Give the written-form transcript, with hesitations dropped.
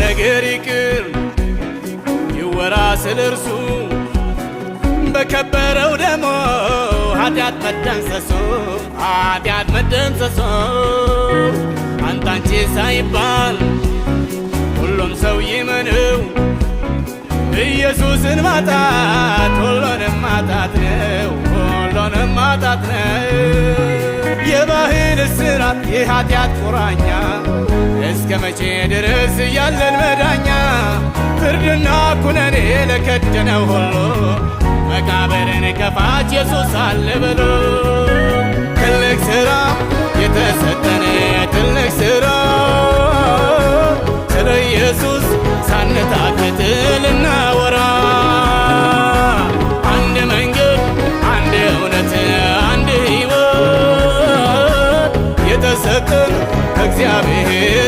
ነገር ይቅር ይወራ ስለርሱ በከበረው ደሞ ኃጢአት መደምሰሶ አንተ አንቺ ሳይባል ሁሉም ሰው ይመነው ኢየሱስን ማጣት ሁሉንም ማጣት ነው የባህል እስራት የኃጢአት ቁራኛ እስከ መቼ ድረስ ያለን መዳኛ ፍርድና ኩነኔ ለከደነው ሁሉ መቃብርን ከፋች ኢየሱስ አለ ብሎ ትልቅ ሥራ የተሰጠን ትልቅ ሥራ ስለ ኢየሱስ ሳንታክት ልናወራ አንድ መንገድ አንድ እውነት አንድ ሕይወት የተሰጠን እግዚአብሔር